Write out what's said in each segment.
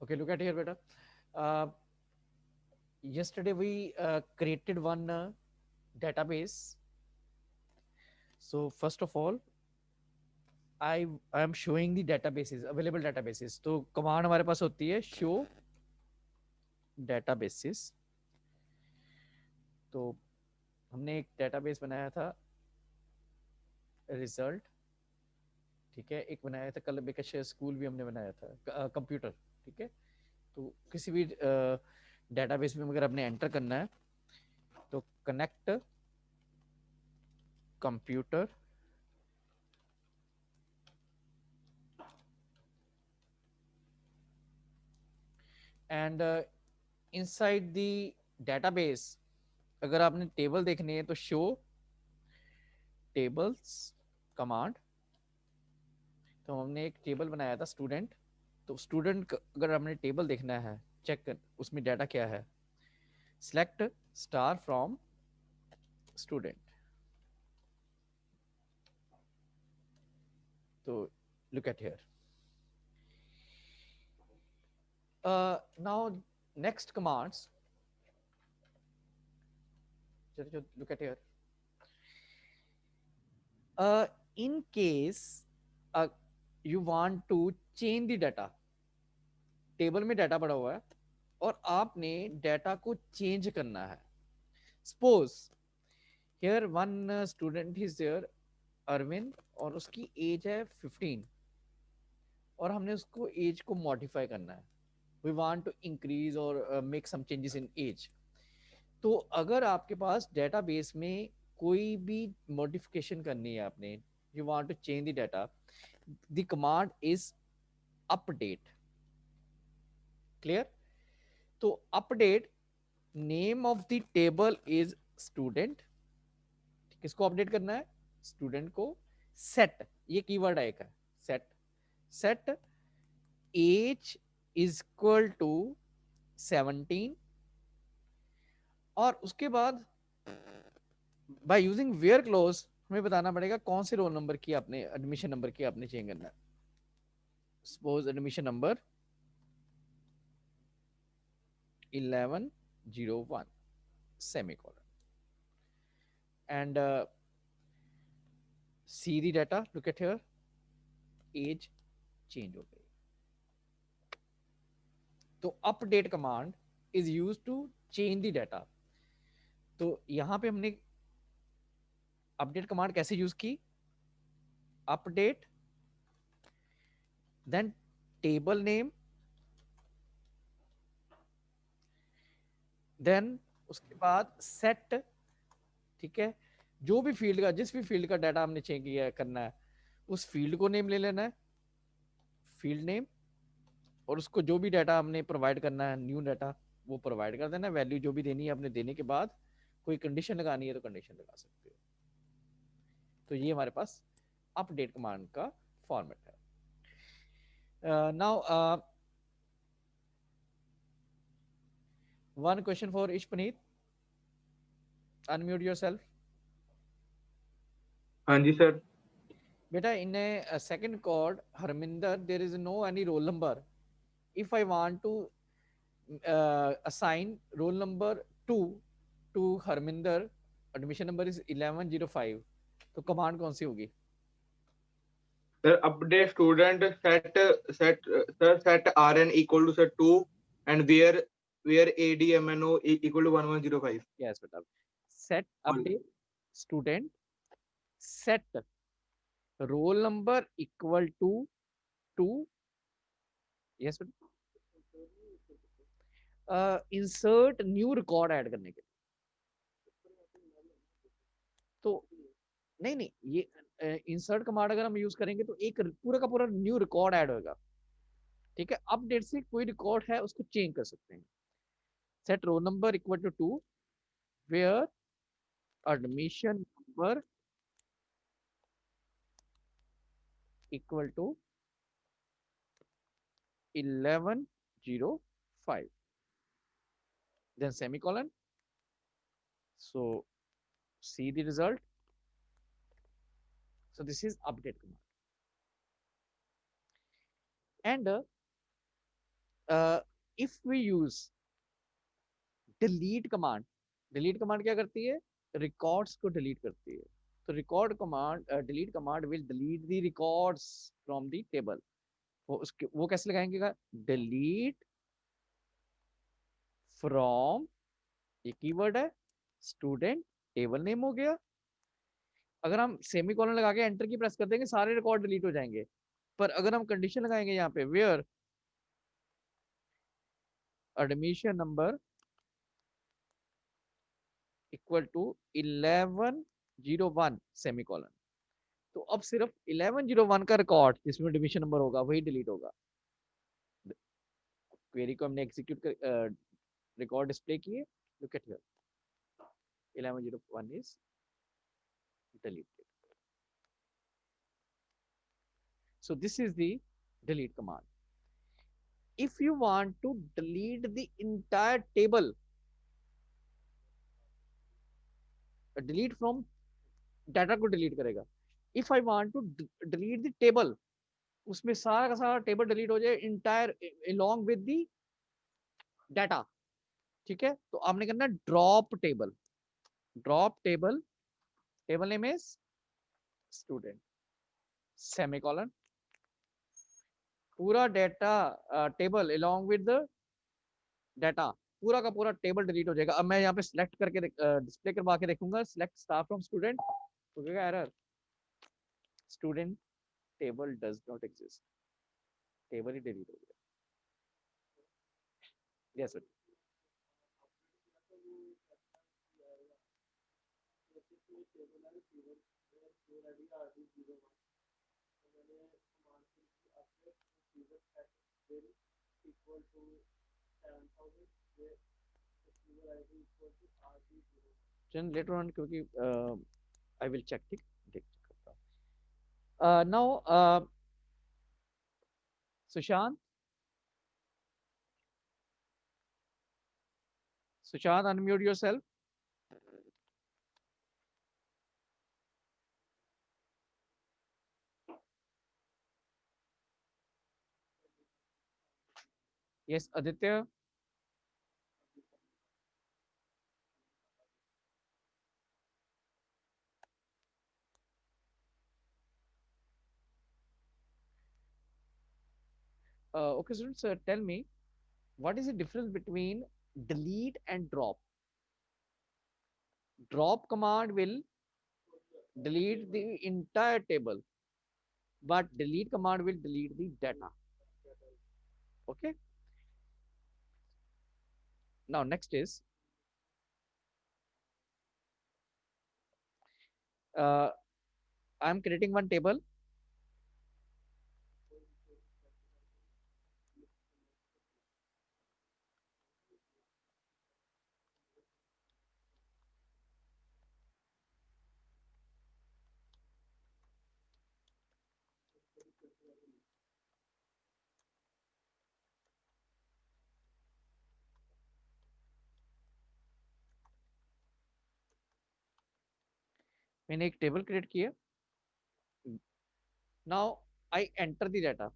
Okay, look at here, beta. Uh, Yesterday we created one database. So first of all, I am showing the databases, available databases. तो command हमारे पास होती है show databases. तो हमने एक database बनाया था result, ठीक है, एक बनाया था कल बेकश स्कूल भी हमने बनाया था कंप्यूटर, ठीक है। तो किसी भी डेटाबेस में अगर आपने एंटर करना है तो connect computer and inside the database अगर आपने टेबल देखनी है तो शो टेबल्स कमांड। तो हमने एक टेबल बनाया था स्टूडेंट, तो स्टूडेंट अगर हमने टेबल देखना है चेक कर उसमें डाटा क्या है, सिलेक्ट स्टार फ्रॉम स्टूडेंट। तो look at here, now next commands, look at here. In case you want to change the data, table में डाटा पड़ा हुआ है और आपने डाटा को चेंज करना है। Suppose here one student is there Arvind और उसकी एज है 15 और हमने उसको एज को मॉडिफाई करना है, वी वांट टू इंक्रीज और make some changes in age. तो अगर आपके पास डेटाबेस में कोई भी मॉडिफिकेशन करनी है आपने, you want to change the data, the command is update. Clear? तो update, name of the table is student, किसको अपडेट करना है, स्टूडेंट को। सेट, ये कीवर्ड है एक है, set, set age is equal to 17 और उसके बाद बाय यूजिंग वेयर क्लोज हमें बताना पड़ेगा कौन से रोल नंबर की आपने, एडमिशन नंबर की आपने चेंज करना है। Suppose admission number 1101 semicolon and see the data, look at here, age change हो गई। तो update command is use to change the data. तो यहां पे हमने अपडेट कमांड कैसे यूज की, update then table name, then उसके बाद सेट, ठीक है, जो भी फील्ड का, जिस भी फील्ड का डाटा हमने चेंज किया करना है उस फील्ड को नेम ले लेना है, फील्ड नेम, और उसको जो भी डाटा हमने प्रोवाइड करना है न्यू डाटा वो प्रोवाइड कर देना, वैल्यू जो भी देनी है अपने देने के बाद कोई कंडीशन लगानी है तो कंडीशन लगा सकते हो। तो ये हमारे पास अपडेट कमांड का फॉर्मेट है। Now one question for Ishpneet, unmute yourself. हाँ जी सर। बेटा in a second code Harminder there is no any roll number, if I want to assign roll number 2 to Harminder, admission number is 1105, तो command कौन सी होगी? Sir update student set set sir set R N equal to sir 2 and where ADMNO equal to 1105। Yes बेटा, set update student, set roll number equal to 2, yes बेटा, insert new record add करने के लिए। तो नहीं नहीं, ये insert command अगर हम यूज करेंगे तो एक पूरा का पूरा न्यू रिकॉर्ड ऐड होगा, ठीक है। अपडेट से कोई रिकॉर्ड है उसको चेंज कर सकते हैं। Set roll number equal to 2 where admission number equal to 1105, then semicolon. So see the result. So this is update command. And if we use delete command क्या करती है? रिकॉर्ड्स को डिलीट करती है। तो record command, delete command will delete the records from the table. वो कैसे लगाएंगे? डिलीट फ्रॉम, ये कीवर्ड है, स्टूडेंट टेबल नेम हो गया। अगर हम सेमी कॉलन लगा के एंटर की प्रेस कर देंगे सारे रिकॉर्ड डिलीट हो जाएंगे। पर अगर हम कंडीशन लगाएंगे यहाँ पे, where admission number equal to 1101 semicolon, तो अब सिर्फ 1101 का रिकॉर्ड जिसमें एडमिशन नंबर होगा वही डिलीट होगा। क्वेरी को हमने एग्जीक्यूट कर रिकॉर्ड डिस्प्ले किए, look at here, 1101 is deleted. So this is the delete command. If you want to delete the entire table, delete from data को डिलीट करेगा। If I want to delete the table, उसमें सारा का सारा table delete हो जाए entire along with the data, ठीक है? तो आपने करना drop table, drop table, table name is student, semicolon, पूरा data table along with the data, पूरा का पूरा टेबल डिलीट हो जाएगा। अब मैं यहाँ पे सिलेक्ट करके डिस्प्ले करवा के देखूंगा, सिलेक्ट स्टार फ्रॉम स्टूडेंट, तो क्या error, student table does not exist, table he delete हो गया। Yes sir. लेटर ऑन, क्योंकि आई विल चेक, ठीक, देख सकता हूँ। Now Sushant, Sushant unmute yourself. Yes Aditya. Okay students, tell me what is the difference between delete and drop? Drop command will delete the entire table, but delete command will delete the data. Okay, now next is uh, I am creating one table. मैंने एक table create किया। Now I enter the data.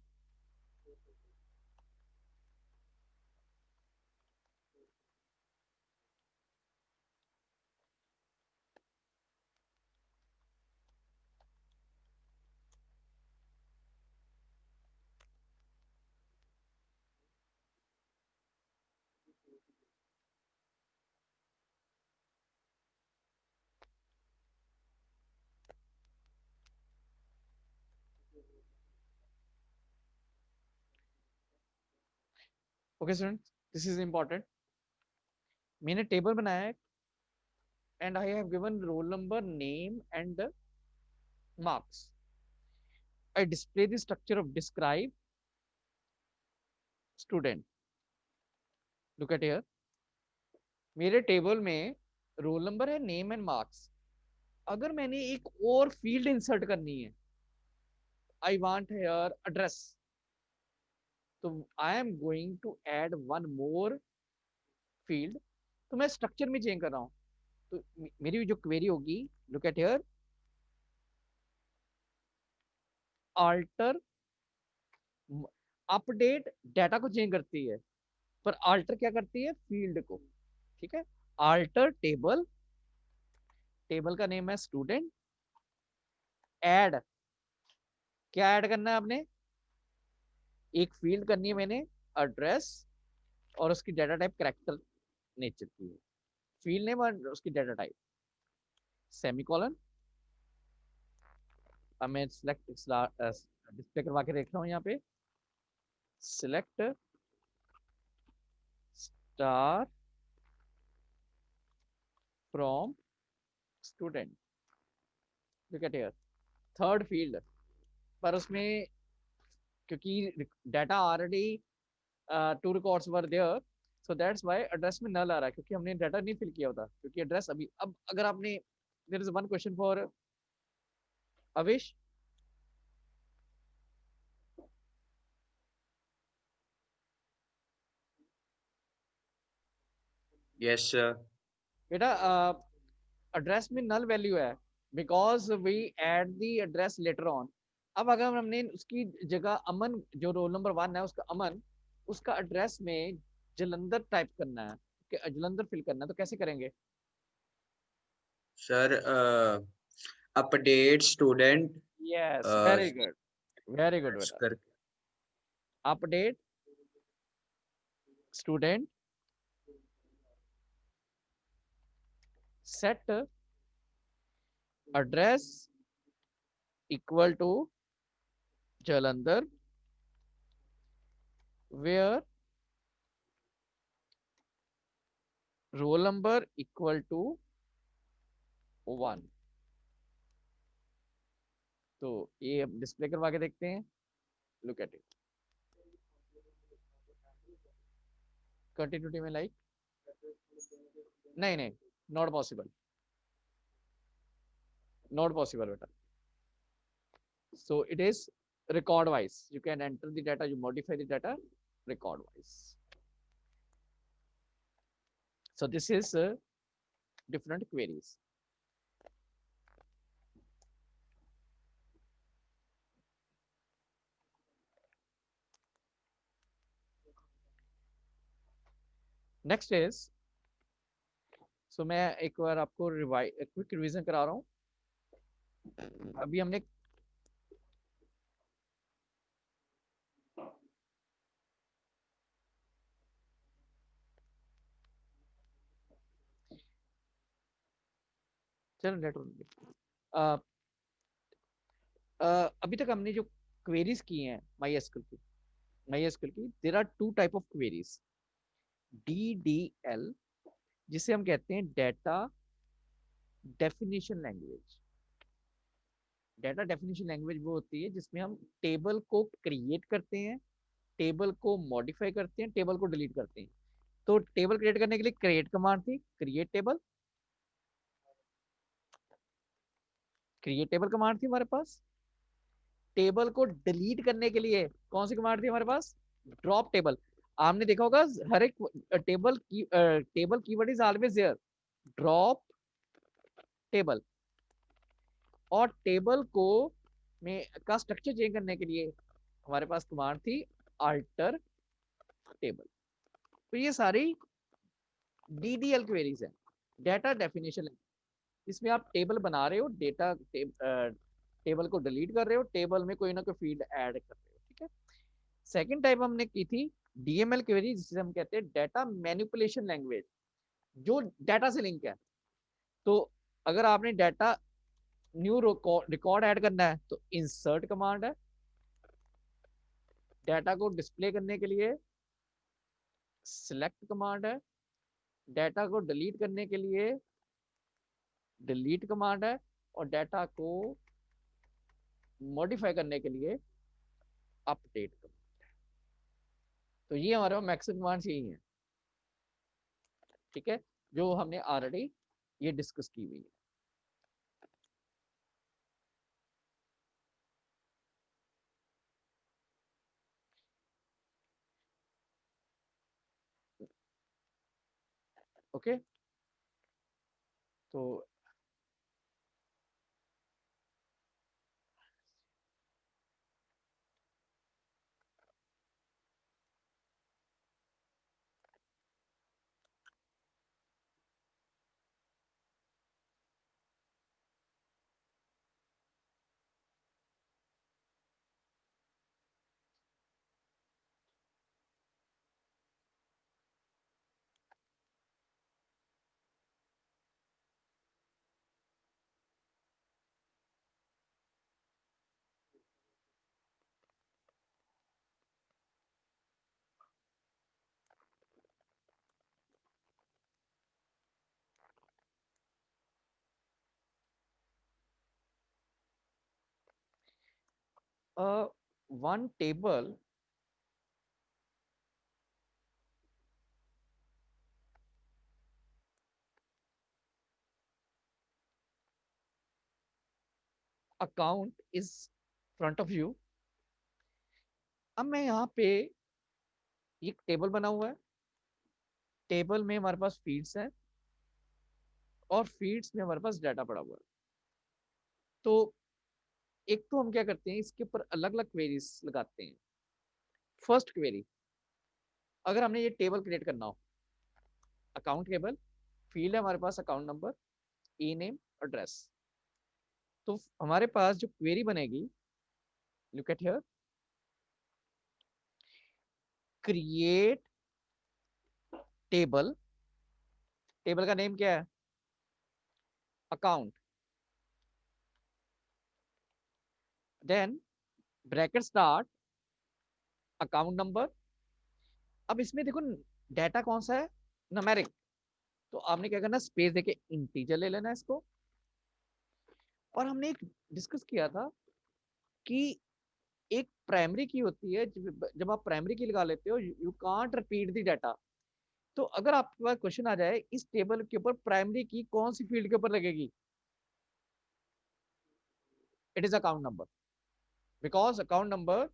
Okay students, this is important. मैंने table बनाया है and I have given roll number, name and marks. I display the structure of describe student. Look at here. मेरे table में roll number है, name and marks. अगर मैंने एक और फील्ड इंसर्ट करनी है, आई वांट हेयर एड्रेस, तो I am going to add one more field. तो मैं स्ट्रक्चर में चेंज कर रहा हूँ। तो मेरी जो क्वेरी होगी, look at here, alter update data को चेंज करती है, पर अल्टर क्या करती है, फील्ड को। ठीक है, अल्टर टेबल, टेबल का नेम है स्टूडेंट, ऐड, क्या ऐड करना है आपने, एक फील्ड करनी है मैंने, एड्रेस, और उसकी डाटा टाइप करेक्टर नेचर की है, फील्ड नेम और उसकी डाटा टाइप, सेमीकोलन। अब मैं सिलेक्ट डिस्प्ले करवा के देख रहा हूँ यहाँ पे, select star from student, look at here, third field, पर उसमें क्योंकि data already two records were there, so that's why address में नल आ रहा है, क्योंकि हमने डाटा नहीं फिल किया होता, क्योंकि एड्रेस अभी, अब अगर आपने, there is one question for Avish, yes sir. बेटा एड्रेस में नल वैल्यू है, because we add the address later on. अब अगर हमने उसकी जगह अमन, जो रोल नंबर 1 है उसका अमन, उसका एड्रेस में जलंधर टाइप करना है, जलंधर फिल करना है, तो कैसे करेंगे? Sir update student yes, very good बेटा, कर update student, set address equal to Jalandhar, where roll number equal to 1। तो ये अब डिस्प्ले करवा के देखते हैं, लुक एट इट, कंटिन्यूटी में लाइक, नहीं नहीं, नॉट पॉसिबल, नॉट पॉसिबल बेटा। So it is record wise. You can enter the data, you modify the data record wise. So this is different queries. Next is, so मैं एक बार आपको quick revision करा रहा हूँ। अभी हमने चलो नेटवर्क, अभी तक हमने जो क्वेरीज की हैं माई एसक्यूएल की, there are two type of queries, DDL, जिसे हम कहते हैं data definition language. Data definition language वो होती है जिसमें हम टेबल को क्रिएट करते हैं, टेबल को मॉडिफाई करते हैं, टेबल को डिलीट करते हैं। तो टेबल क्रिएट करने के लिए क्रिएट कमांड थी, create table, create table command थी हमारे पास। टेबल को डिलीट करने के लिए कौन सी कमांड थी हमारे पास, ड्रॉप टेबल। आपने देखा होगा हर एक table keyword is always there, drop table. और टेबल को में का स्ट्रक्चर चेंज करने के लिए हमारे पास कमांड थी अल्टर टेबल। तो ये सारी DDL क्वेरीज है, डेटा डेफिनेशन, इसमें आप टेबल बना रहे हो, टेबल को डिलीट कर रहे हो, टेबल में कोई ना कोई फील्ड ऐड कर रहे हो। ठीक है, सेकंड टाइप हमने की थी DML क्वेरी, जिसे हम कहते हैं डेटा मैनिपुलेशन लैंग्वेज, जो डाटा से लिंक है। तो अगर आपने डाटा न्यू रिकॉर्ड ऐड करना है तो इंसर्ट कमांड है, डाटा को डिस्प्ले करने के लिए सिलेक्ट कमांड है, डाटा को डिलीट करने के लिए डिलीट कमांड है, और डाटा को मॉडिफाई करने के लिए अपडेट कमांड। तो ये हमारे पास मैक्सिमम कमांड्स यही है। ठीक है, जो हमने ऑलरेडी ये डिस्कस की हुई है। ओके, तो one table account is front of you. अब मैं यहाँ पे एक टेबल बना हुआ है, टेबल में हमारे पास फील्ड्स हैं और फील्ड्स में हमारे पास डाटा पड़ा हुआ है। तो एक तो हम क्या करते हैं, इसके ऊपर अलग अलग क्वेरीज लगाते हैं। फर्स्ट क्वेरी, अगर हमने ये टेबल क्रिएट करना हो, अकाउंट टेबल, फील्ड है हमारे पास account number, e name, address, तो हमारे पास जो क्वेरी बनेगी, look at here, create table, table का नेम क्या है, account, then bracket start, account number. अब इसमें देखो डाटा कौन सा है, न्यूमेरिक, तो आपने क्या करना, स्पेस देके इंटीजर ले लेना इसको। और हमने एक डिस्कस किया था कि एक प्राइमरी की होती है, जब आप प्राइमरी की लगा लेते हो you can't repeat the data. तो अगर आपके पास क्वेश्चन आ जाए इस टेबल के ऊपर प्राइमरी की कौन सी फील्ड के ऊपर लगेगी, it is account number, because account number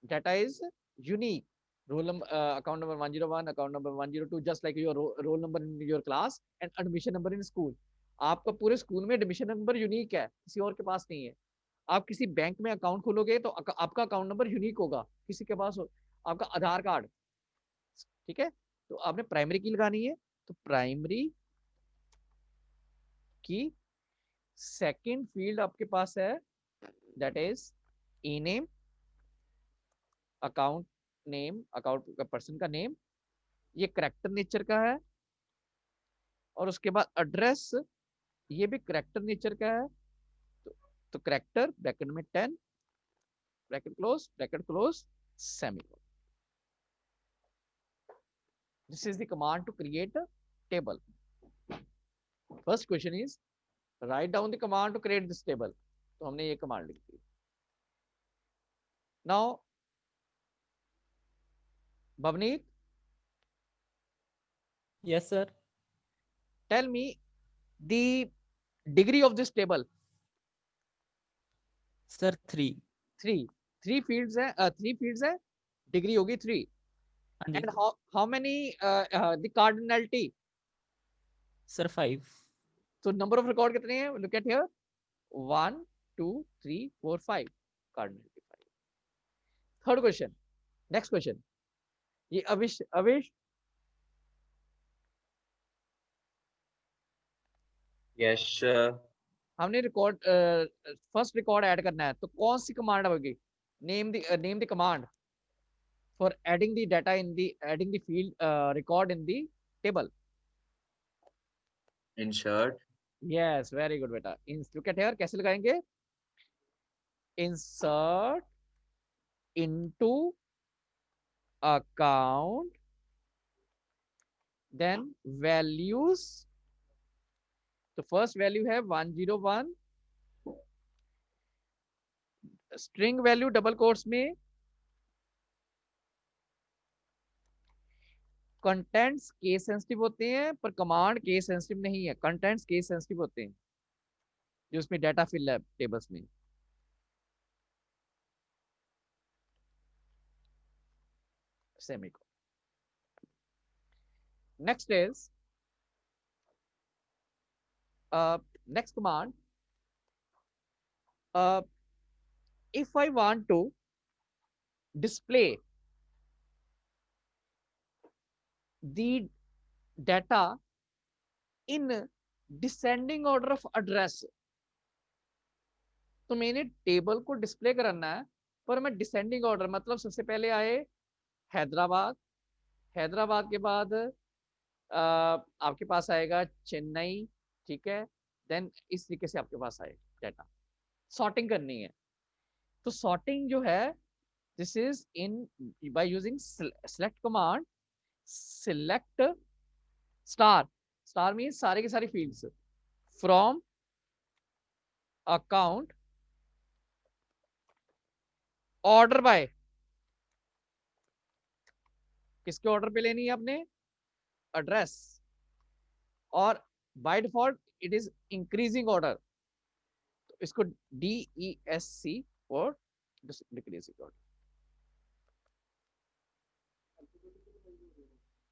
data is unique, roll number, account number 101, account number 102, just like your roll number in your class and admission number in school। आपका पूरे school में admission number unique है, किसी और के पास नहीं है। आप किसी बैंक में अकाउंट खोलोगे तो आपका अकाउंट नंबर यूनिक होगा, किसी के पास आपका आधार कार्ड, ठीक है। तो आपने प्राइमरी की लगानी है, तो प्राइमरी की सेकंड फील्ड आपके पास है, that is E name, account name, account का पर्सन का नेम, ये करेक्टर नेचर का है। और उसके बाद एड्रेस, ये भी करेक्टर नेचर का है, तो करेक्टर ब्रैकेट में 10, bracket close, semicolon. This is the command to create a table. First question is write down the command to create this table, तो हमने ये कमांड लिख दी। Now Bhavneet, Yes, sir. Tell me the degree of this table. Sir, 3. Three, three fields है, degree होगी 3। And and how many the cardinality, sir, 5. तो number of record कितने हैं, look at here, 1 2 3 4 5, cardinality 5। Third question, next question, ये अविश, yes हमने record first record add करना है, तो कौन सी कमांड होगी, name the command for adding the data in the adding the field record in the table. Insert, yes, very good बेटा। लुक एट हियर, कैसे लगाएंगे, insert into account, then values, तो फर्स्ट वैल्यू है 101, string value double quotes में, contents case sensitive होते हैं पर command case sensitive नहीं है, कंटेंट्स केस सेंसिटिव होते हैं जो उसमें डाटा फिल है टेबल्स में। Semicolon. Next is next command, if I want to display the data in descending order of address, तो मैंने टेबल को डिस्प्ले कराना है पर मैं डिसेंडिंग ऑर्डर, मतलब सबसे पहले आए हैदराबाद, हैदराबाद के बाद आपके पास आएगा चेन्नई, ठीक है, देन इस तरीके से आपके पास आए डाटा, सॉर्टिंग करनी है। तो सॉर्टिंग जो है, this is in by using select command, select star, star means सारे के सारी fields from account order by, किसके ऑर्डर पे लेनी है आपने? एड्रेस। और by default it is increasing order, तो इसको DESC और डिक्रीजिंग ऑर्डर।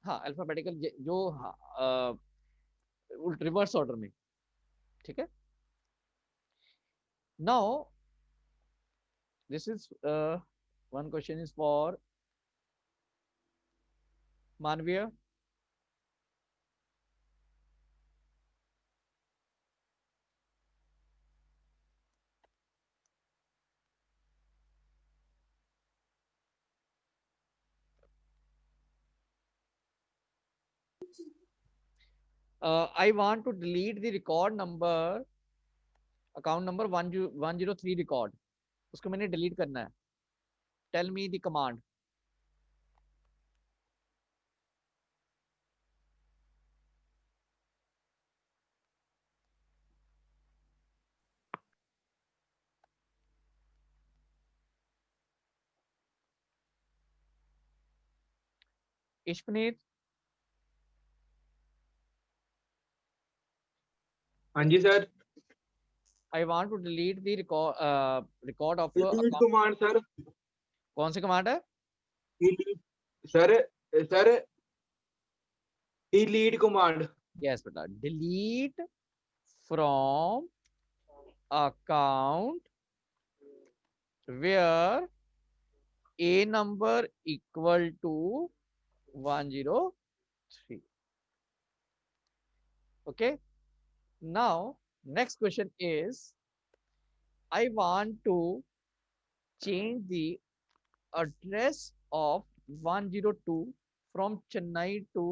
हाँ अल्फाबेटिकल जो रिवर्स ऑर्डर में, ठीक है। Now this is one question is for मानवीय। I want to delete the record number, account number 103 record, उसको मैंने delete करना है। Tell me the command. Ishpanit, हाँ जी sir. I want to delete the record of delete account. command sir. कौन सी command है? Sir sir delete command। Yes बेटा, delete from account where a number equal to 103. Okay, now next question is, I want to change the address of 102 from Chennai to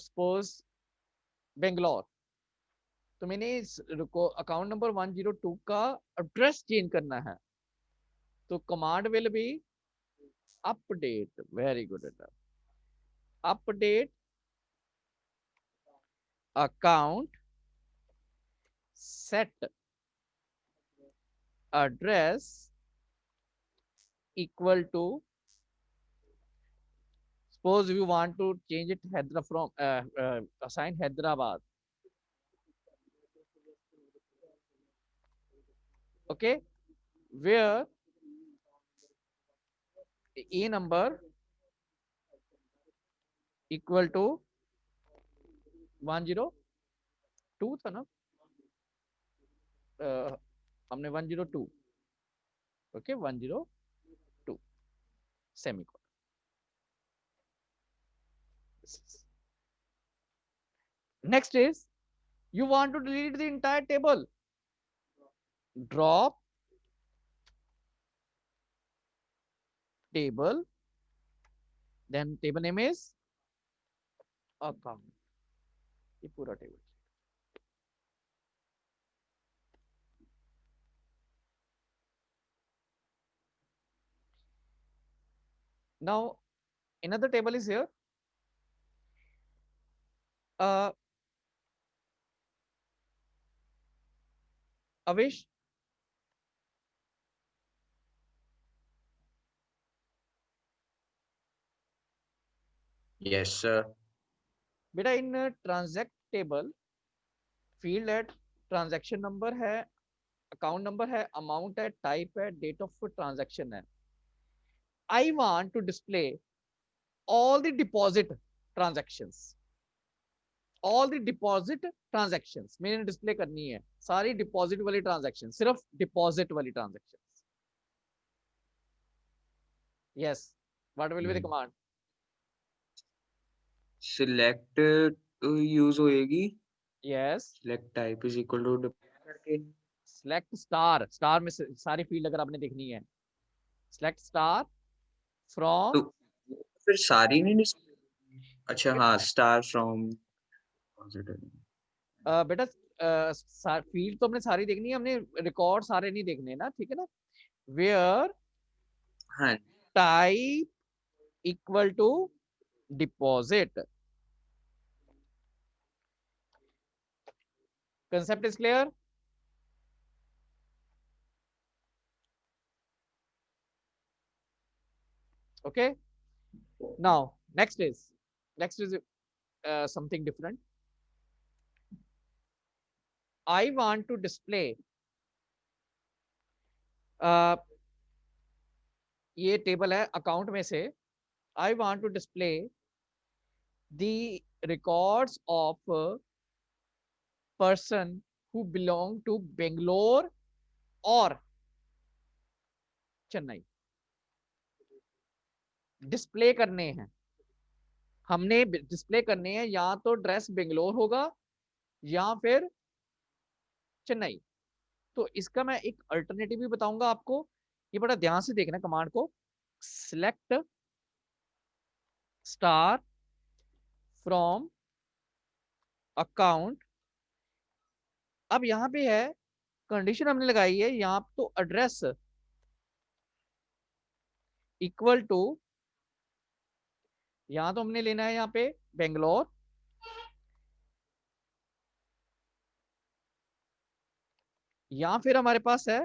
suppose Bangalore. तो मैंने इस account number 102 का address change करना है, तो command will be update. Very good बेटा, update account set address equal to, suppose you want to change it Hyderabad from assign Hyderabad. Okay, where a number equal to 102 था ना, हमने 102, okay 102 semicolon. Next is, you want to delete the entire table. Drop table, then table name is account, ये पूरा table. Now another table is here. Avish, Yes, sir. बेटा in transact table field है, transaction number है, account number है, amount है, type है, date of transaction है। I want to display all the deposit transactions, all the deposit transactions मैंने display करनी है, सारी डिपॉजिट वाली ट्रांजैक्शन, सिर्फ डिपॉजिट वाली transaction. Yes, what will be the command? Select use होएगी। Yes, select type is equal to करके select star, star में सारी फील्ड अगर आपने देखनी है, सिलेक्ट स्टार फ्रॉम, तो फिर सारी नहीं अच्छा हाँ, स्टार फ्रॉम बेटा फील्ड तो हमने सारी देखनी है, हमने रिकॉर्ड सारे नहीं देखने ना, ठीक है ना। वेयर हाँ type equal to deposit, concept is clear? Okay, now next is something different. I want to display ये टेबल है अकाउंट में से. I want to display the records of a person who belong to Bangalore or Chennai. Display करने हैं, हमने display करने हैं, या तो ड्रेस बेंगलोर होगा या फिर चेन्नई. तो इसका मैं एक अल्टरनेटिव भी बताऊंगा आपको. ये बड़ा ध्यान से देखना कमांड को. Select star from account. अब यहां पे है कंडीशन हमने लगाई है यहाँ तो एड्रेस इक्वल टू, यहां तो हमने लेना है यहाँ पे बेंगलोर, या फिर हमारे पास है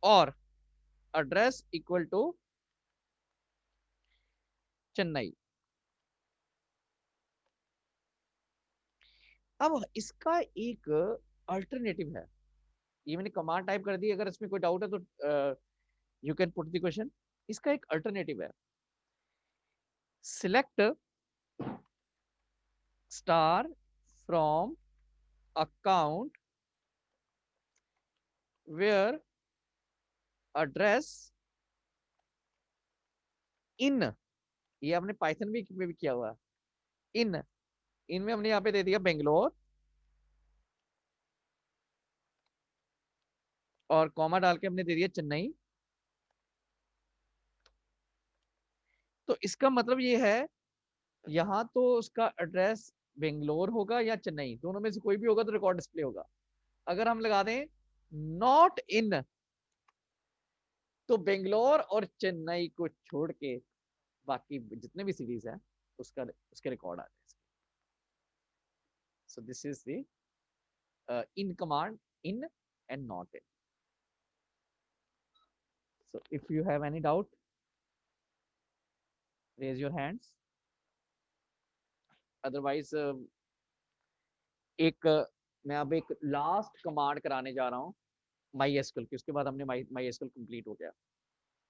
और एड्रेस इक्वल टू चेन्नई. अब इसका एक अल्टरनेटिव है, ये मैंने कमांड टाइप कर दी, अगर इसमें कोई डाउट है तो you can put the question. इसका एक अल्टरनेटिव है, select star from account where address in, ये हमने पाइथन में भी किया हुआ है. इनमें हमने यहाँ पे दे दिया बेंगलोर और कॉमा डाल के हमने दे दिया चेन्नई. तो इसका मतलब ये है यहाँ तो उसका एड्रेस बेंगलोर होगा या चेन्नई, दोनों में से कोई भी होगा तो रिकॉर्ड डिस्प्ले होगा. अगर हम लगा दें नॉट इन, तो बेंगलोर और चेन्नई को छोड़ के बाकी जितने भी सिटीज हैं उसके रिकॉर्ड आ जाए. So this is the in command, in and not in. So if you have any doubt, raise your hands. Otherwise मैं अब एक लास्ट कमांड कराने जा रहा हूँ MySQL की, उसके बाद हमने MySQL कंप्लीट हो गया.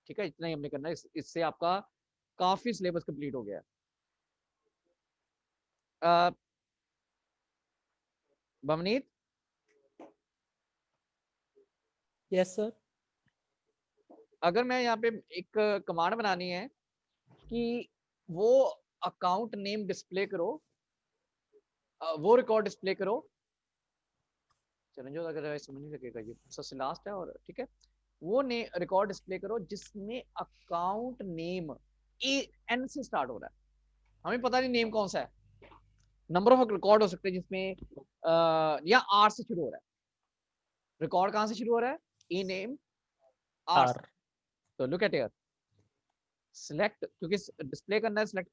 ठीक है, इतना ही हमने करना है. इससे आपका काफी सिलेबस कंप्लीट हो गया. Bhavneet, yes sir. अगर मैं यहाँ पे एक कमांड बनानी है कि वो अकाउंट नेम डिस्प्ले करो, वो रिकॉर्ड डिस्प्ले करो. चरणजोत अगर समझ नहीं सकेगा, ये सबसे लास्ट है और ठीक है. वो रिकॉर्ड डिस्प्ले करो जिसमें अकाउंट नेम एन से स्टार्ट हो रहा है. हमें पता नहीं नेम कौन सा है, नंबर ऑफ रिकॉर्ड हो सकते हैं जिसमें या आर से शुरू हो रहा है. रिकॉर्ड कहां से शुरू हो रहा है? A name are. तो लुक एट हियर, सिलेक्ट, क्योंकि डिस्प्ले करना है, सिलेक्ट